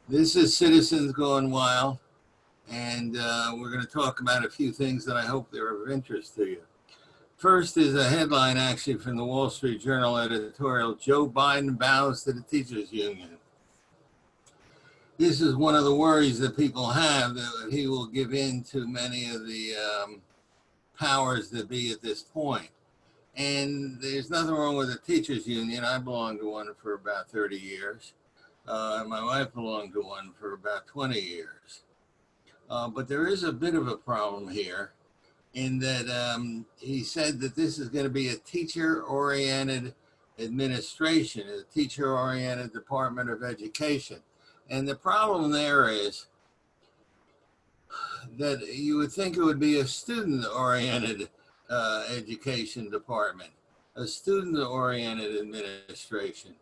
This is Citizens Going Wild, and we're going to talk about a few things that I hope they're of interest to you. First is a headline actually from the Wall Street Journal editorial, Joe Biden bows to the teachers union. This is one of the worries that people have, that he will give in to many of the powers that be at this point. And there's nothing wrong with the teachers union. I belonged to one for about 30 years. My wife belonged to one for about 20 years. But there is a bit of a problem here in that he said that this is going to be a teacher-oriented administration, a teacher-oriented Department of Education. And the problem there is that you would think it would be a student-oriented education department, a student-oriented administration.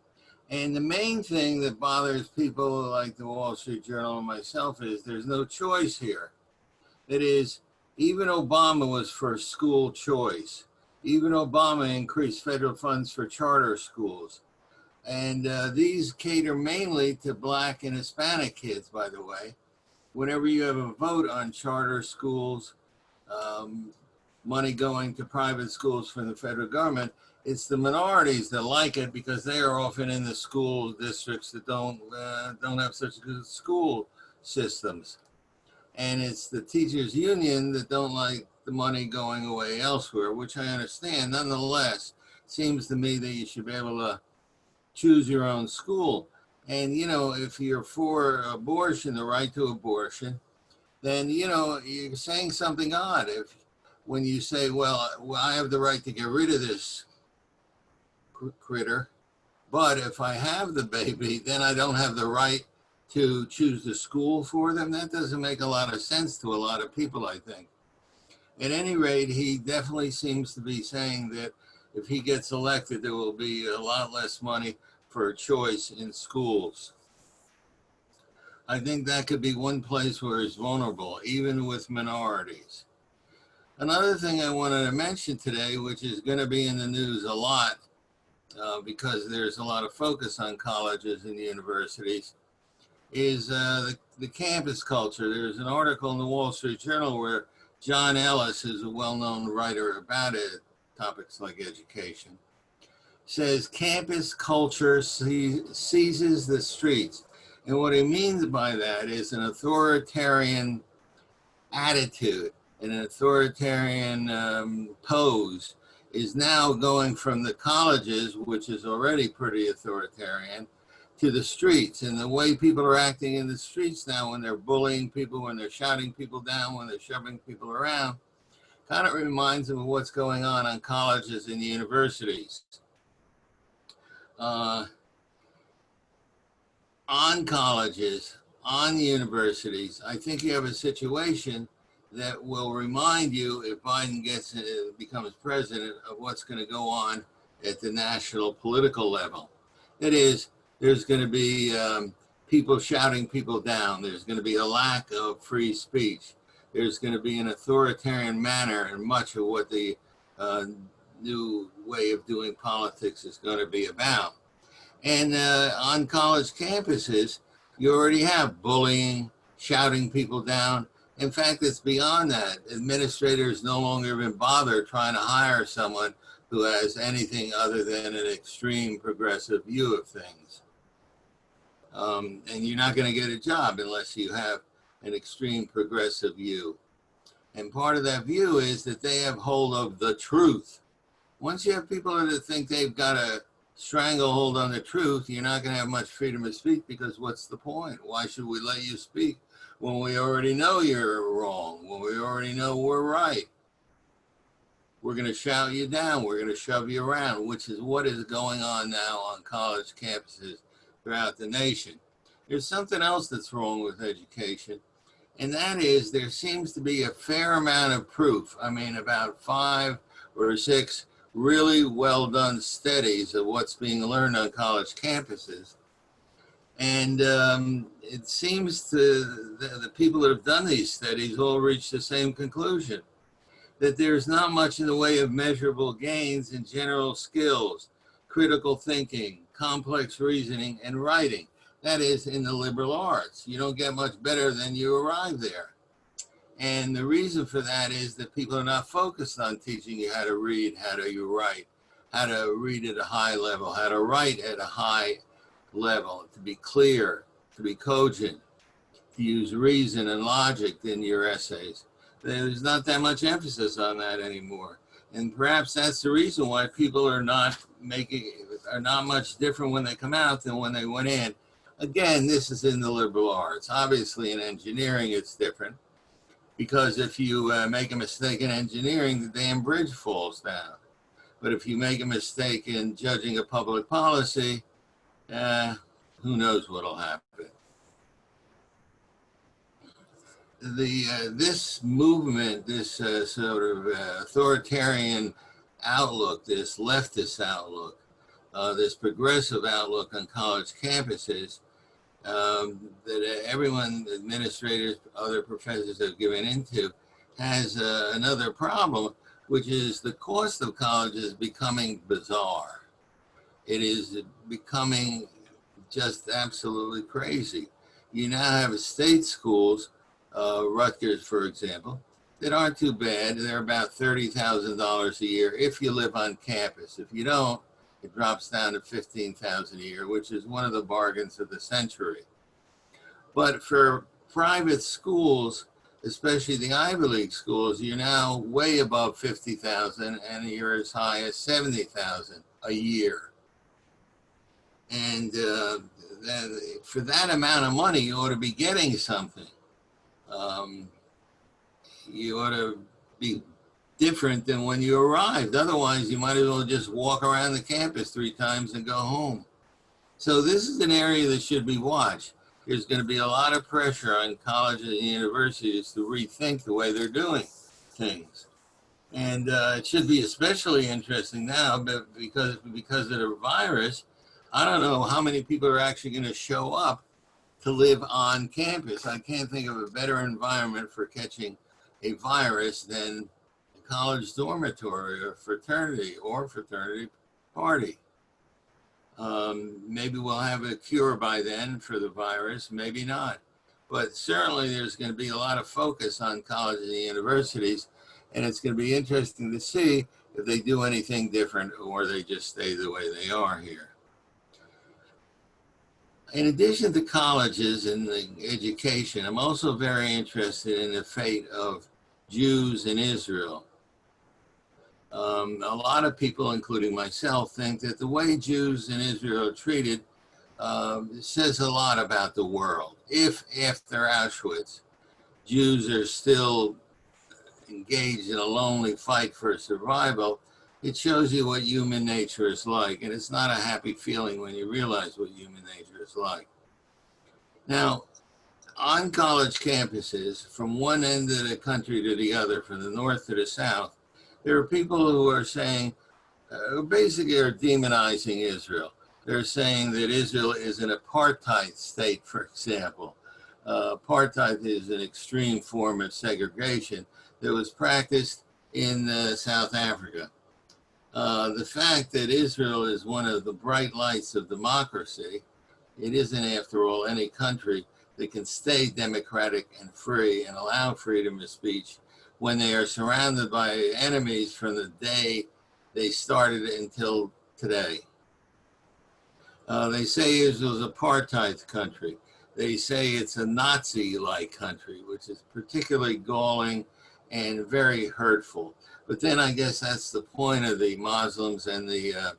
And the main thing that bothers people like the Wall Street Journal and myself is there's no choice here. It is, even Obama was for school choice. Even Obama increased federal funds for charter schools. And these cater mainly to Black and Hispanic kids, by the way. Whenever you have a vote on charter schools, money going to private schools from the federal government, it's the minorities that like it because they are often in the school districts that don't have such good school systems. And it's the teachers union that don't like the money going away elsewhere, which I understand. Nonetheless, it seems to me that you should be able to choose your own school. And, you know, if you're for abortion, the right to abortion, then, you know, you're saying something odd. When you say, well, I have the right to get rid of this critter, but if I have the baby, then I don't have the right to choose the school for them. That doesn't make a lot of sense to a lot of people, I think. At any rate, he definitely seems to be saying that if he gets elected, there will be a lot less money for choice in schools. I think that could be one place where it's vulnerable, even with minorities. Another thing I wanted to mention today, which is going to be in the news a lot, because there's a lot of focus on colleges and universities, is the campus culture. There's an article in the Wall Street Journal where John Ellis, who's a well-known writer about it, topics like education, says campus culture seizes the streets. And what he means by that is an authoritarian attitude, an authoritarian pose is now going from the colleges, which is already pretty authoritarian, to the streets. And the way people are acting in the streets now, when they're bullying people, when they're shouting people down, when they're shoving people around, kind of reminds them of what's going on colleges and universities. On colleges, on universities, I think you have a situation that will remind you, if Biden becomes president, of what's going to go on at the national political level. That is, there's going to be people shouting people down. There's going to be a lack of free speech. There's going to be an authoritarian manner in much of what the new way of doing politics is going to be about. And on college campuses, you already have bullying, shouting people down. In fact, it's beyond that. Administrators no longer even bother trying to hire someone who has anything other than an extreme progressive view of things. And you're not going to get a job unless you have an extreme progressive view. And part of that view is that they have hold of the truth. Once you have people that think they've got a stranglehold on the truth, you're not going to have much freedom of speech, because what's the point? Why should we let you speak when we already know you're wrong, when we already know we're right? We're going to shout you down. We're going to shove you around, which is what is going on now on college campuses throughout the nation. There's something else that's wrong with education, and that is there seems to be a fair amount of proof. I mean, about 5 or 6 really well done studies of what's being learned on college campuses. And it seems the people that have done these studies all reach the same conclusion, that there's not much in the way of measurable gains in general skills, critical thinking, complex reasoning, and writing. That is, in the liberal arts. You don't get much better than you arrive there. And the reason for that is that people are not focused on teaching you how to read, how to write, how to read at a high level, how to write at a high level, to be clear, to be cogent, to use reason and logic in your essays. There's not that much emphasis on that anymore. And perhaps that's the reason why people are not much different when they come out than when they went in. Again, this is in the liberal arts. Obviously in engineering, it's different, because if you make a mistake in engineering, the damn bridge falls down. But if you make a mistake in judging a public policy, who knows what'll happen. This movement, this sort of authoritarian outlook, this leftist outlook, this progressive outlook on college campuses, that everyone, administrators, other professors have given into, has another problem, which is the cost of college is becoming bizarre. It is becoming just absolutely crazy. You now have state schools, Rutgers, for example, that aren't too bad. They're about $30,000 a year if you live on campus. If you don't, it drops down to $15,000 a year, which is one of the bargains of the century. But for private schools, especially the Ivy League schools, you're now way above $50,000, and you're as high as $70,000 a year. And for that amount of money, you ought to be getting something. You ought to be different than when you arrived. Otherwise, you might as well just walk around the campus 3 times and go home. So this is an area that should be watched. There's going to be a lot of pressure on colleges and universities to rethink the way they're doing things. And it should be especially interesting now, but because of the virus, I don't know how many people are actually going to show up to live on campus. I can't think of a better environment for catching a virus than a college dormitory or fraternity party. Maybe we'll have a cure by then for the virus, maybe not. But certainly there's going to be a lot of focus on colleges and universities, and it's going to be interesting to see if they do anything different or they just stay the way they are here. In addition to colleges and the education, I'm also very interested in the fate of Jews in Israel. A lot of people, including myself, think that the way Jews in Israel are treated says a lot about the world. If after Auschwitz, Jews are still engaged in a lonely fight for survival, it shows you what human nature is like. And it's not a happy feeling when you realize what human nature is like. Now, on college campuses, from one end of the country to the other, from the north to the south, there are people who are saying, basically are demonizing Israel. They're saying that Israel is an apartheid state, for example. Apartheid is an extreme form of segregation that was practiced in South Africa. The fact that Israel is one of the bright lights of democracy, it isn't, after all, any country that can stay democratic and free and allow freedom of speech when they are surrounded by enemies from the day they started until today. They say Israel's an apartheid country. They say it's a Nazi-like country, which is particularly galling and very hurtful. But then I guess that's the point of the Muslims and the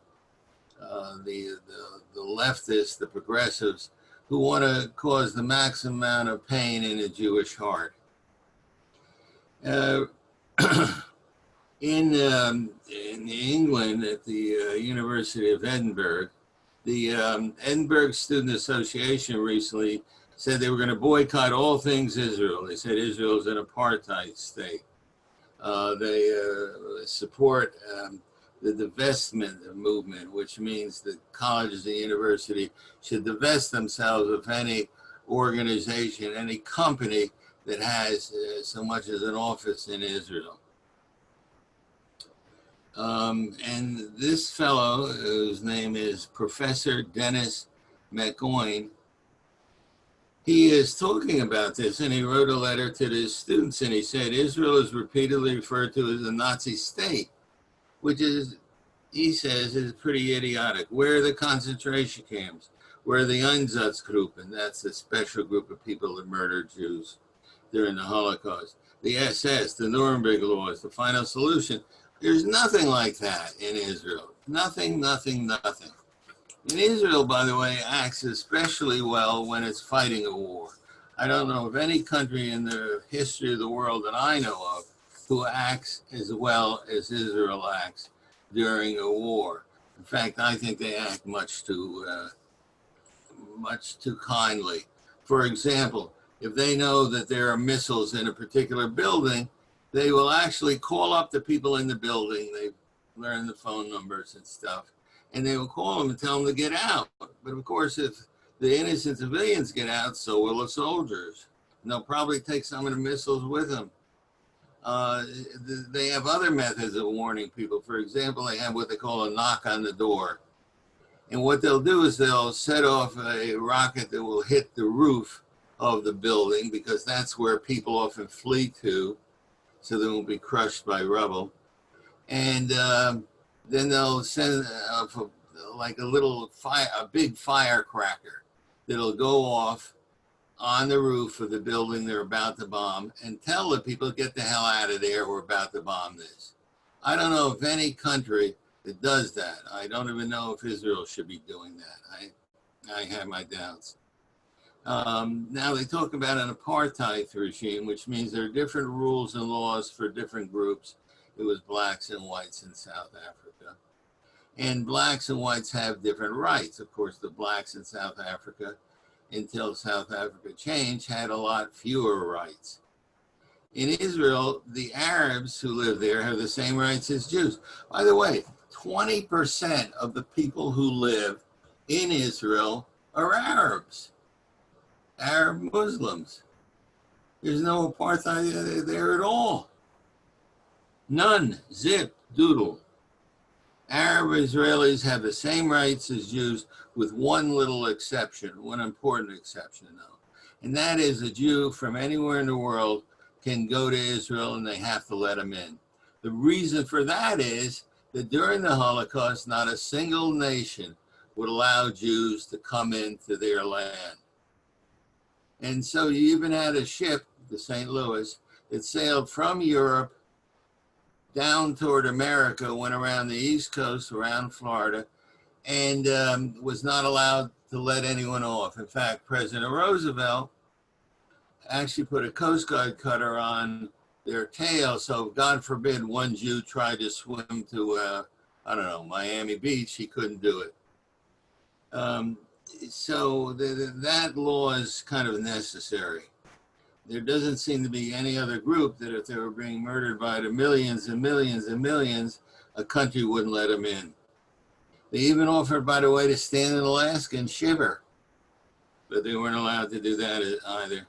leftists, the progressives, who want to cause the maximum amount of pain in the Jewish heart. In England, at the University of Edinburgh, the Edinburgh Student Association recently said they were going to boycott all things Israel. They said Israel is an apartheid state. They support the divestment movement, which means that colleges and universities should divest themselves of any organization, any company that has so much as an office in Israel. And this fellow, whose name is Professor Dennis McGoyne, he is talking about this, and he wrote a letter to his students, and he said, Israel is repeatedly referred to as a Nazi state, which is, he says, is pretty idiotic. Where are the concentration camps? Where are the Einsatzgruppen? That's the special group of people that murdered Jews during the Holocaust. The SS, the Nuremberg laws, the final solution. There's nothing like that in Israel. Nothing, nothing, nothing. And Israel, by the way, acts especially well when it's fighting a war. I don't know of any country in the history of the world that I know of who acts as well as Israel acts during a war. In fact, I think they act much too kindly. For example, if they know that there are missiles in a particular building, they will actually call up the people in the building. They learn the phone numbers and stuff, and they will call them and tell them to get out. But of course, if the innocent civilians get out, so will the soldiers. And they'll probably take some of the missiles with them. They have other methods of warning people. For example, they have what they call a knock on the door. And what they'll do is they'll set off a rocket that will hit the roof of the building, because that's where people often flee to, so they won't be crushed by rubble. And then they'll send like a big firecracker that'll go off on the roof of the building they're about to bomb, and tell the people, get the hell out of there, we're about to bomb this. I don't know of any country that does that. I don't even know if Israel should be doing that. I have my doubts. Now they talk about an apartheid regime, which means there are different rules and laws for different groups. It was blacks and whites in South Africa. And blacks and whites have different rights. Of course, the blacks in South Africa, until South Africa changed, had a lot fewer rights. In Israel, the Arabs who live there have the same rights as Jews. By the way, 20% of the people who live in Israel are Arabs, Arab Muslims. There's no apartheid there at all. None, zip, doodle. Arab Israelis have the same rights as Jews, with one little exception, one important exception though. And that is, a Jew from anywhere in the world can go to Israel and they have to let him in. The reason for that is that during the Holocaust, not a single nation would allow Jews to come into their land. And so you even had a ship, the St. Louis, that sailed from Europe down toward America, went around the East Coast, around Florida, and was not allowed to let anyone off. In fact, President Roosevelt actually put a Coast Guard cutter on their tail, so God forbid one Jew tried to swim to, I don't know, Miami Beach, he couldn't do it. So that law is kind of necessary. There doesn't seem to be any other group that if they were being murdered by the millions and millions and millions, a country wouldn't let them in. They even offered, by the way, to stand in Alaska and shiver, but they weren't allowed to do that either.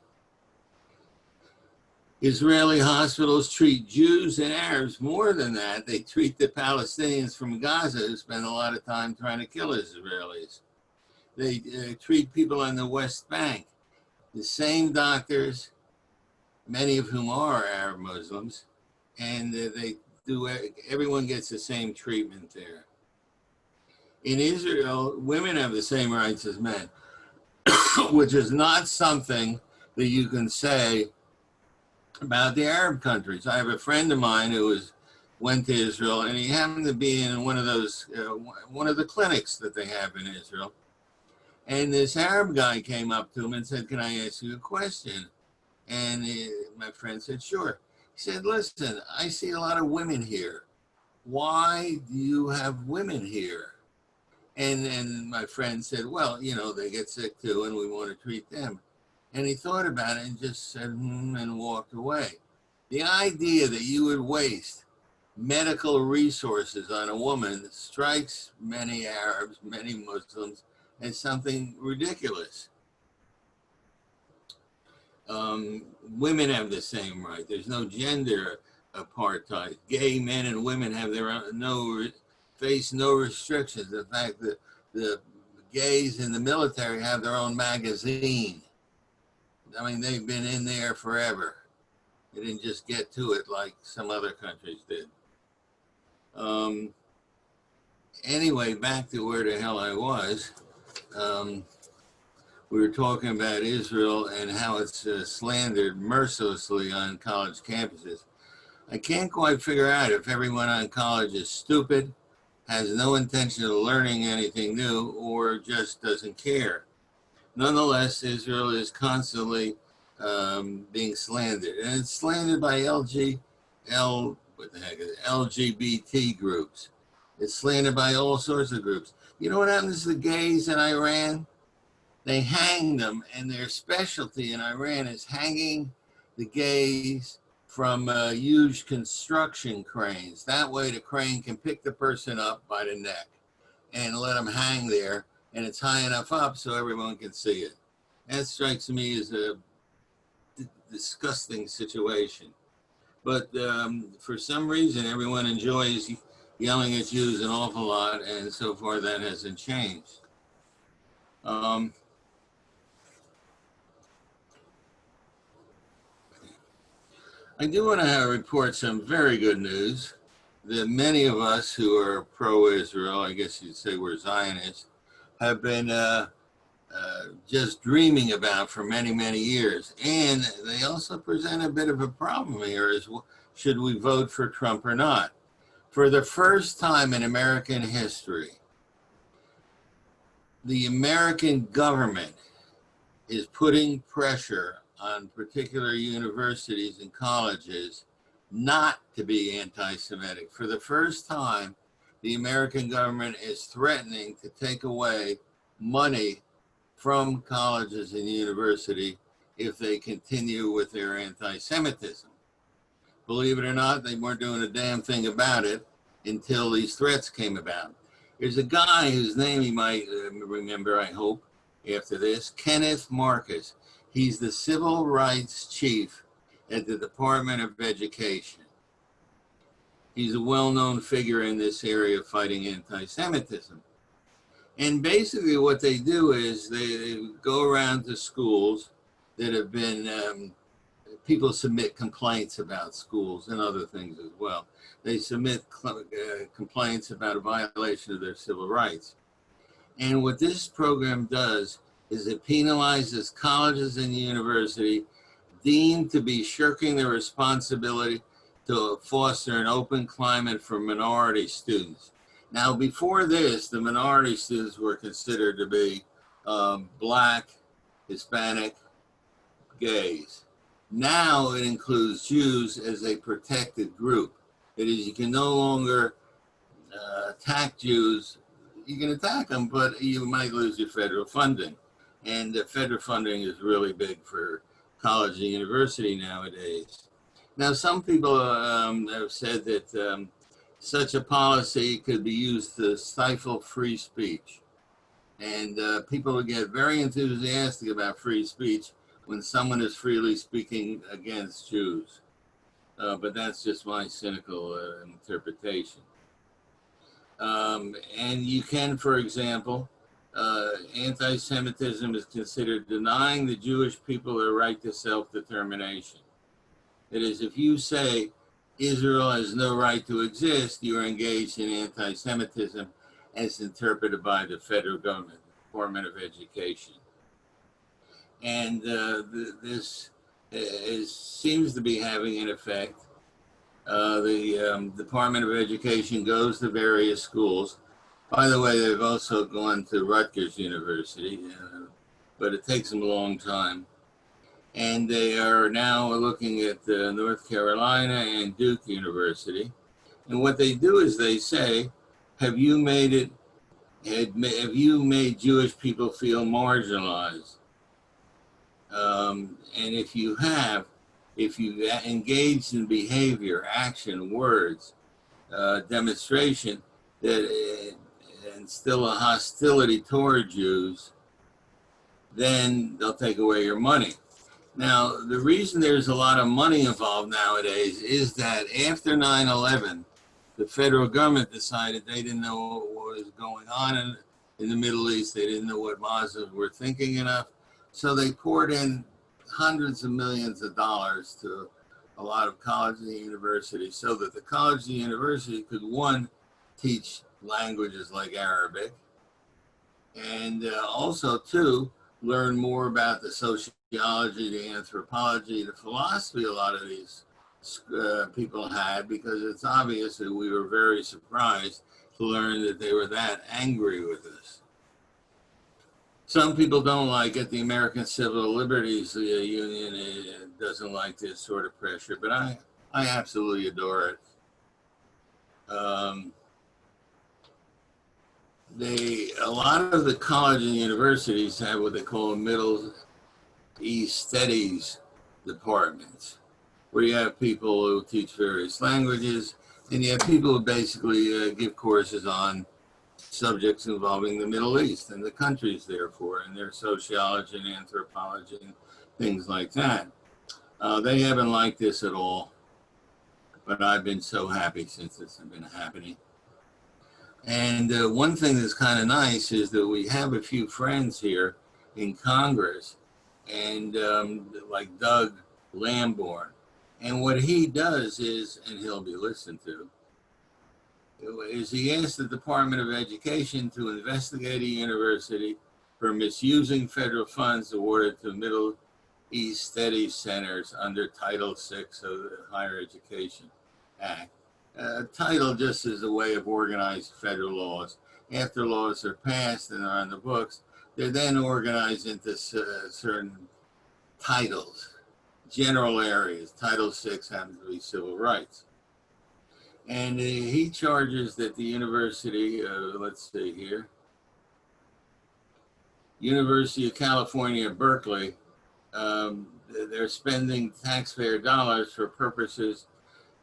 Israeli hospitals treat Jews and Arabs more than that. They treat the Palestinians from Gaza who spend a lot of time trying to kill Israelis. They treat people on the West Bank. The same doctors, many of whom are Arab Muslims, and everyone gets the same treatment there. In Israel, women have the same rights as men, which is not something that you can say about the Arab countries. I have a friend of mine who went to Israel, and he happened to be in one of the clinics that they have in Israel. And this Arab guy came up to him and said, "Can I ask you a question?" And my friend said, "Sure." He said, "Listen, I see a lot of women here. Why do you have women here?" And my friend said, "Well, you know, they get sick too, and we want to treat them." And he thought about it and just said, and walked away. The idea that you would waste medical resources on a woman strikes many Arabs, many Muslims, as something ridiculous. Women have the same right. There's no gender apartheid. Gay men and women have their own, face no restrictions. In fact, the gays in the military have their own magazine. I mean, they've been in there forever. They didn't just get to it like some other countries did. Anyway, back to where the hell I was. We were talking about Israel and how it's slandered mercilessly on college campuses. I can't quite figure out if everyone on college is stupid, has no intention of learning anything new, or just doesn't care. Nonetheless, Israel is constantly being slandered, and it's slandered by LGBT groups. It's slandered by all sorts of groups. You know what happens to the gays in Iran? They hang them, and their specialty in Iran is hanging the gays from huge construction cranes. That way the crane can pick the person up by the neck and let them hang there, and it's high enough up so everyone can see it. That strikes me as a disgusting situation. But for some reason, everyone enjoys yelling at Jews an awful lot, and so far that hasn't changed. I do want to report some very good news that many of us who are pro-Israel, I guess you'd say we're Zionists, have been just dreaming about for many, many years. And they also present a bit of a problem here is, should we vote for Trump or not? For the first time in American history, the American government is putting pressure on particular universities and colleges not to be anti-Semitic. For the first time, the American government is threatening to take away money from colleges and universities if they continue with their anti-Semitism. Believe it or not, they weren't doing a damn thing about it until these threats came about. There's a guy whose name you might remember, I hope, after this, Kenneth Marcus. He's the civil rights chief at the Department of Education. He's a well-known figure in this area fighting anti-Semitism. And basically what they do is they go around to schools that have been, people submit complaints about schools and other things as well. They submit complaints about a violation of their civil rights. And what this program does is it penalizes colleges and universities deemed to be shirking their responsibility to foster an open climate for minority students. Now, before this, the minority students were considered to be Black, Hispanic, gays. Now it includes Jews as a protected group. It is, you can no longer attack Jews. You can attack them, but you might lose your federal funding. And the federal funding is really big for college and university nowadays. Now, some people have said that such a policy could be used to stifle free speech. And people would get very enthusiastic about free speech when someone is freely speaking against Jews. But that's just my cynical interpretation. And you can, for example, anti-Semitism is considered denying the Jewish people their right to self-determination. It is, if you say Israel has no right to exist, you are engaged in anti-Semitism as interpreted by the federal government, the Department of Education. And this seems to be having an effect. The Department of Education goes to various schools. By the way, they've also gone to Rutgers University, but it takes them a long time. And they are now looking at North Carolina and Duke University. And what they do is they say, have you made Jewish people feel marginalized? And if you have, if you engaged in behavior, action, words, demonstration that instill a hostility toward Jews, then they'll take away your money. Now, the reason there's a lot of money involved nowadays is that after 9/11, the federal government decided they didn't know what was going on in the Middle East. They didn't know what Muslims were thinking enough. So they poured in hundreds of millions of dollars to a lot of colleges and universities so that the college and university could, one, teach languages like Arabic, and also, two, learn more about the sociology, the anthropology, the philosophy a lot of these people had, because it's obvious that we were very surprised to learn that they were that angry with us. Some people don't like it. The American Civil Liberties Union doesn't like this sort of pressure, but I absolutely adore it. A lot of the colleges and universities have what they call Middle East Studies departments, where you have people who teach various languages, and you have people who basically give courses on subjects involving the Middle East and the countries, therefore, and their sociology and anthropology and things like that. They haven't liked this at all, but I've been so happy since this has been happening. And one thing that's kind of nice is that we have a few friends here in Congress, and like Doug Lamborn. And what he does is, and he'll be listened to, is he asked the Department of Education to investigate a university for misusing federal funds awarded to Middle East Studies centers under Title VI of the Higher Education Act. Title just is a way of organizing federal laws. After laws are passed and are on the books, they're then organized into certain titles, general areas. Title VI happens to be civil rights. And he charges that the university, let's see here, University of California, Berkeley, they're spending taxpayer dollars for purposes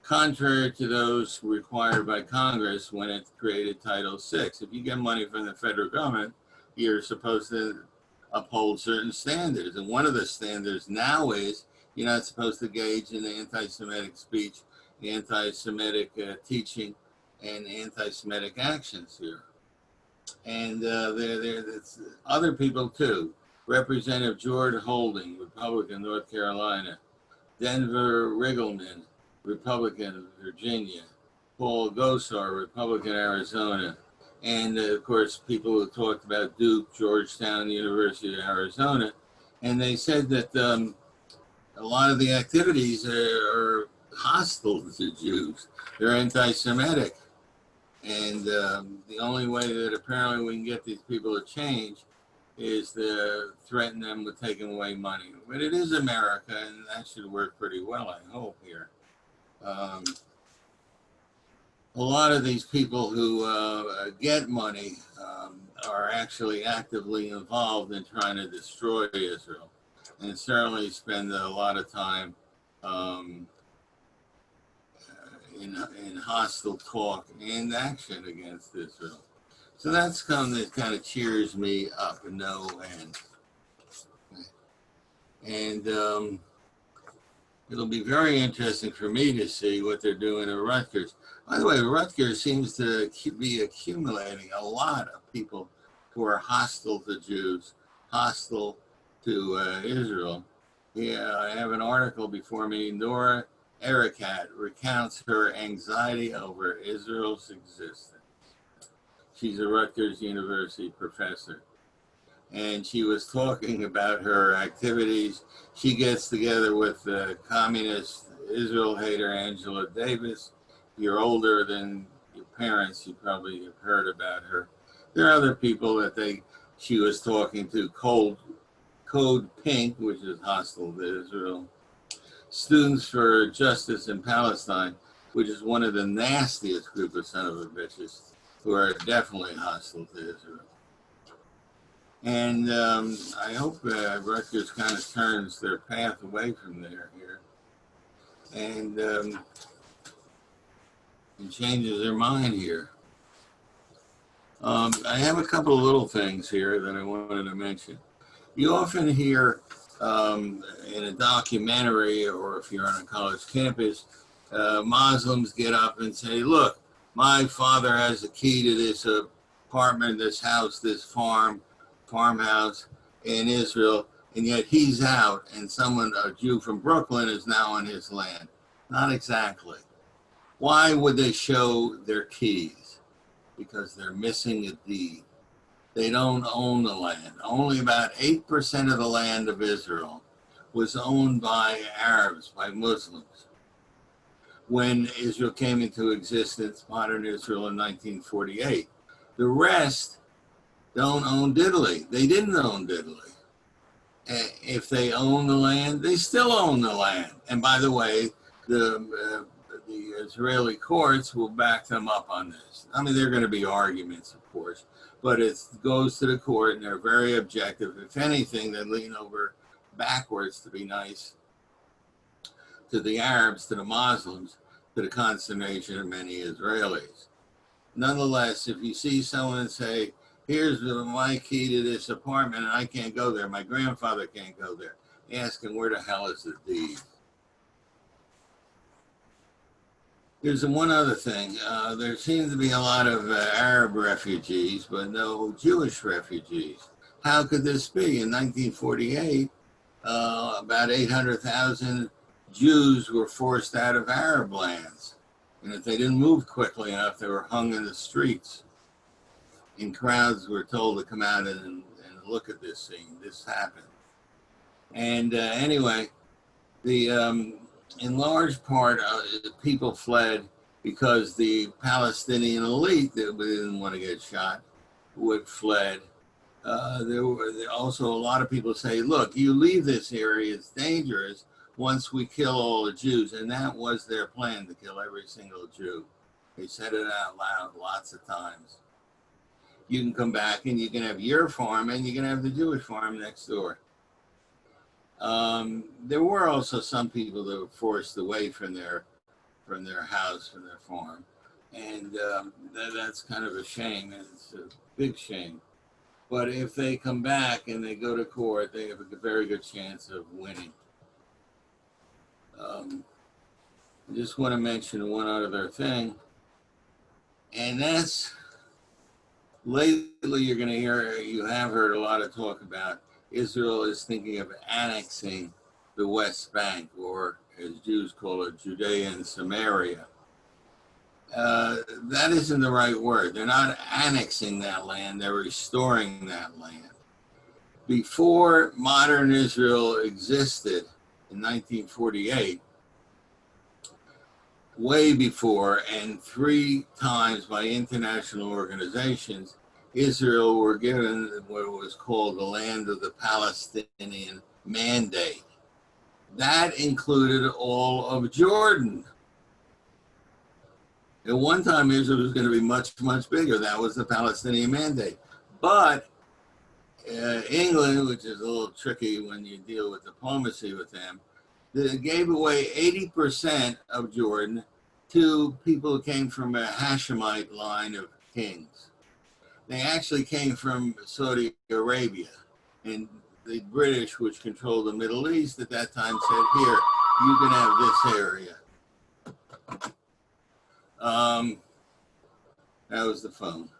contrary to those required by Congress when it created Title VI. If you get money from the federal government, you're supposed to uphold certain standards. And one of the standards now is you're not supposed to engage in anti-Semitic speech, anti-Semitic teaching, and anti-Semitic actions here. And there's other people too. Representative George Holding, Republican, North Carolina. Denver Riggleman, Republican of Virginia. Paul Gosar, Republican, Arizona. And of course, people who talked about Duke, Georgetown, University of Arizona. And they said that a lot of the activities are hostile to Jews. They're anti-Semitic. And the only way that apparently we can get these people to change is to threaten them with taking away money. But it is America, and that should work pretty well, I hope, here. A lot of these people who get money are actually actively involved in trying to destroy Israel, and certainly spend a lot of time in hostile talk and action against Israel. So that's something that kind of cheers me up in no end. And it'll be very interesting for me to see what they're doing at Rutgers. By the way, Rutgers seems to be accumulating a lot of people who are hostile to Jews, hostile to Israel. Yeah, I have an article before me. Nora Erekat recounts her anxiety over Israel's existence. She's a Rutgers University professor. And she was talking about her activities. She gets together with the communist Israel hater Angela Davis. If you're older than your parents, you probably have heard about her. There are other people that she was talking to. Code Pink, which is hostile to Israel. Students for Justice in Palestine, which is one of the nastiest group of son of a bitches, who are definitely hostile to Israel. And I hope Rutgers kind of turns their path away from there here and changes their mind here. I have a couple of little things here that I wanted to mention. You often hear in a documentary, or if you're on a college campus, Muslims get up and say, look, my father has a key to this apartment, this house, this farmhouse in Israel, and yet he's out, and someone, a Jew from Brooklyn, is now on his land. Not exactly. Why would they show their keys? Because they're missing a deed. They don't own the land. Only about 8% of the land of Israel was owned by Arabs, by Muslims. When Israel came into existence, modern Israel in 1948, the rest don't own diddly. They didn't own diddly. If they own the land, they still own the land. And by the way, the Israeli courts will back them up on this. I mean, there are going to be arguments, of course, but it goes to the court, and they're very objective. If anything, they lean over backwards to be nice to the Arabs, to the Muslims, to the consternation of many Israelis. Nonetheless, if you see someone and say, here's my key to this apartment and I can't go there, my grandfather can't go there, ask him, where the hell is the deed? There's one other thing. There seems to be a lot of Arab refugees, but no Jewish refugees. How could this be? In 1948, about 800,000 Jews were forced out of Arab lands. And if they didn't move quickly enough, they were hung in the streets. And crowds were told to come out and look at this scene. This happened. And anyway, in large part, people fled because the Palestinian elite that didn't want to get shot would fled. There were also a lot of people say, look, you leave this area, it's dangerous once we kill all the Jews. And that was their plan, to kill every single Jew. They said it out loud lots of times. You can come back and you can have your farm and you can have the Jewish farm next door. There were also some people that were forced away from their house, from their farm. And that's kind of a shame. It's a big shame. But if they come back and they go to court, they have a very good chance of winning. I just want to mention one other thing. And that's, lately you're going to hear, you have heard a lot of talk about Israel is thinking of annexing the West Bank, or as Jews call it, Judea and Samaria. That isn't the right word. They're not annexing that land, they're restoring that land. Before modern Israel existed in 1948, way before, and 3 times by international organizations, Israel were given what was called the land of the Palestinian Mandate. That included all of Jordan. At one time, Israel was going to be much, much bigger. That was the Palestinian Mandate. But England, which is a little tricky when you deal with diplomacy with them, they gave away 80% of Jordan to people who came from a Hashemite line of kings. They actually came from Saudi Arabia, and the British, which controlled the Middle East at that time, said, here, you can have this area. That was the phone.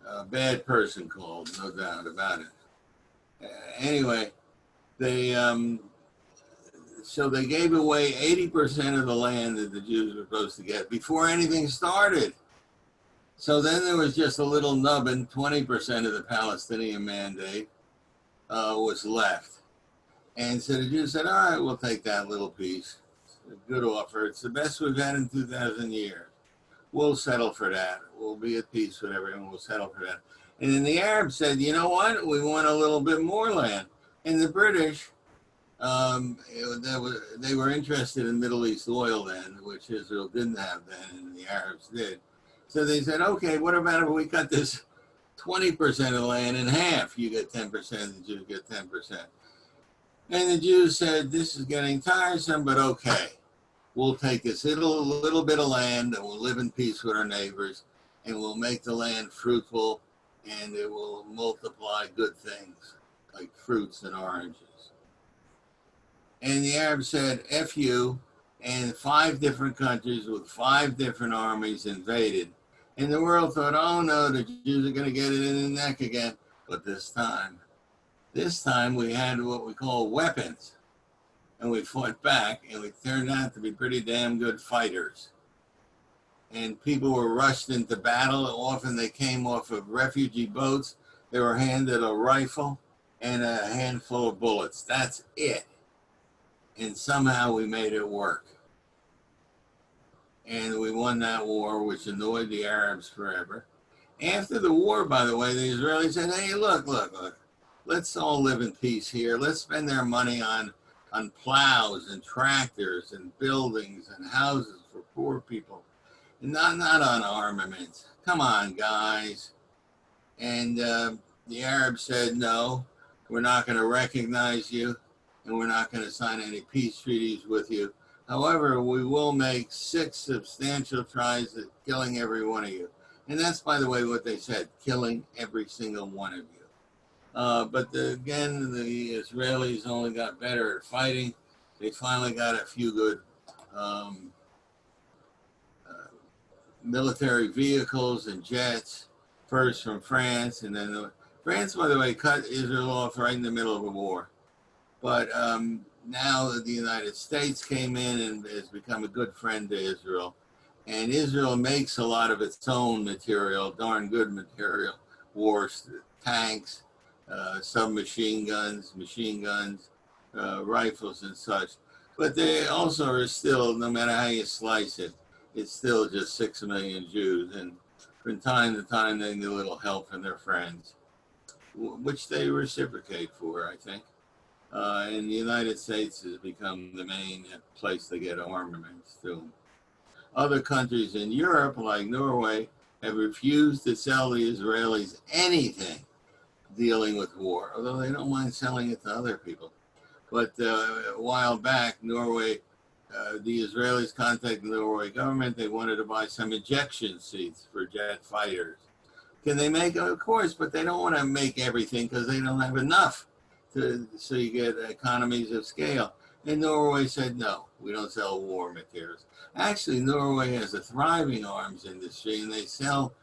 A bad person called, no doubt about it. Anyway, so they gave away 80% of the land that the Jews were supposed to get before anything started. So then there was just a little nubbin, 20% of the Palestinian Mandate was left. And so the Jews said, all right, we'll take that little piece. It's a good offer. It's the best we've had in 2,000 years. We'll settle for that. We'll be at peace with everyone. We'll settle for that. And then the Arabs said, you know what? We want a little bit more land. And the British, they were interested in Middle East oil then, which Israel didn't have then, and the Arabs did. So they said, okay, what about if we cut this 20% of the land in half? You get 10%, the Jews get 10%. And the Jews said, this is getting tiresome, but okay. We'll take this little bit of land and we'll live in peace with our neighbors, and we'll make the land fruitful, and it will multiply good things like fruits and oranges. And the Arabs said, F you, and 5 different countries with 5 different armies invaded. And the world thought, oh no, the Jews are going to get it in the neck again. But this time, This time we had what we call weapons, and we fought back, and we turned out to be pretty damn good fighters. And people were rushed into battle. Often they came off of refugee boats. They were handed a rifle and a handful of bullets. That's it. And somehow we made it work. And we won that war, which annoyed the Arabs forever. After the war, by the way, the Israelis said, hey, look, let's all live in peace here. Let's spend their money on plows and tractors and buildings and houses for poor people. Not on armaments. Come on, guys. And the Arabs said, no, we're not going to recognize you, and we're not going to sign any peace treaties with you. However, we will make 6 substantial tries at killing every one of you. And that's, by the way, what they said, killing every single one of you. But again, the Israelis only got better at fighting. They finally got a few good military vehicles and jets, first from France, and then France, by the way, cut Israel off right in the middle of a war. But now that the United States came in and has become a good friend to Israel, and Israel makes a lot of its own material, darn good material, wars, tanks, submachine guns, machine guns, rifles and such. But they also are still, no matter how you slice it, it's still just 6 million Jews. And from time to time, they need a little help from their friends, which they reciprocate for, I think. And the United States has become the main place to get armaments too. Other countries in Europe, like Norway, have refused to sell the Israelis anything dealing with war, although they don't mind selling it to other people. But a while back, Norway, the Israelis contacted the Norway government. They wanted to buy some ejection seats for jet fighters. Can they make it? Of course, but they don't want to make everything because they don't have enough. So you get economies of scale. And Norway said, no, we don't sell war materials. Actually, Norway has a thriving arms industry, and they sell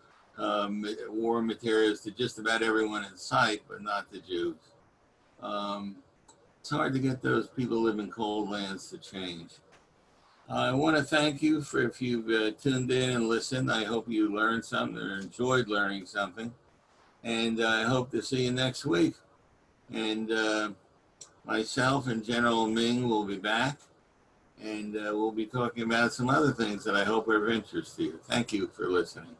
war materials to just about everyone in sight, but not the Jews. It's hard to get those people who live in cold lands to change. I want to thank you for if you've tuned in and listened. I hope you learned something or enjoyed learning something. And I hope to see you next week. And myself and General Ming will be back. And we'll be talking about some other things that I hope are of interest to you. Thank you for listening.